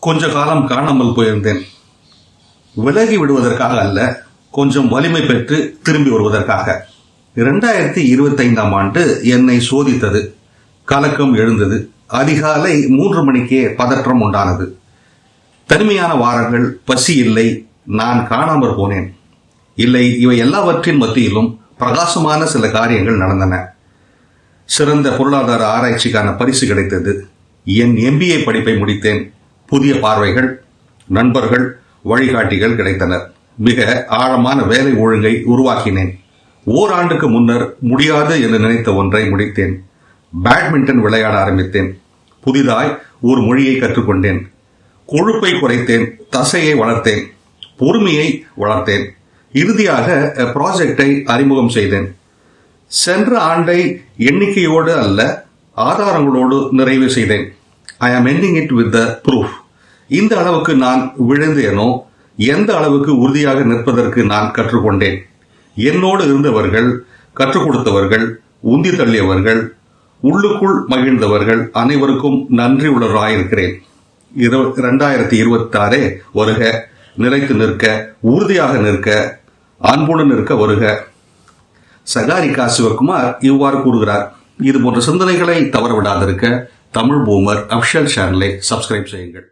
கொஞ்ச காலம் காணாமல் போயிருந்தேன். விலகி விடுவதற்காக அல்ல, கொஞ்சம் வலிமை பெற்று திரும்பி வருவதற்காக. 2025ஆம் ஆண்டு என்னை சோதித்தது. கலக்கம் எழுந்தது. அதிகாலை 3 மணிக்கே பதற்றம் உண்டானது. தனிமையான வாரங்கள், பசி இல்லை, நான் காணாமற் போனேன். இல்லை, இவை எல்லாவற்றின் மத்தியிலும் பிரகாசமான சில காரியங்கள் நடந்தன. சிறந்த பொருளாதார ஆராய்ச்சிக்கான பரிசு கிடைத்தது. என் MBA படிப்பை முடித்தேன். புதிய பார்வைகள், நண்பர்கள், வழிகாட்டிகள் கிடைத்தனர். மிக ஆழமான வேலை ஒழுங்கை உருவாக்கினேன். ஓராண்டுக்கு முன்னர் முடியாது என்று நினைத்த ஒன்றை முடித்தேன். பேட்மிண்டன் விளையாட ஆரம்பித்தேன். புதிதாய் ஒரு மொழியை கற்றுக்கொண்டேன். கொழுப்பை குறைத்தேன். தசையை வளர்த்தேன். பொறுமையை வளர்த்தேன். இறுதியாக ப்ராஜெக்டை அறிமுகம் செய்தேன். சென்ற ஆண்டை எண்ணிக்கையோடு அல்ல, ஆதாரங்களோடு நிறைவு செய்தேன். I am ending it with the proof. இந்த அளவுக்கு நான் விழுந்தேனோ, எந்த அளவுக்கு உறுதியாக நிற்பதற்கு நான் கற்றுக்கொண்டேன். என்னோடு இருந்தவர்கள், கற்றுக் கொடுத்தவர்கள், உந்தி தள்ளியவர்கள், உள்ளுக்குள் மகிழ்ந்தவர்கள் அனைவருக்கும் நன்றி உள்ளவராயிருக்கிறேன். 2026 வருக. நிலைத்து நிற்க, உறுதியாக நிற்க, அன்புடன் நிற்க வருக. சகாரிகா சிவகுமார் இவ்வாறு கூறுகிறார். இது போன்ற சிந்தனைகளை தவறவிடாதிருக்க தமிழ் பூமர் அஃபிஷியல் சேனலை சப்ஸ்கிரைப் செய்யுங்கள்.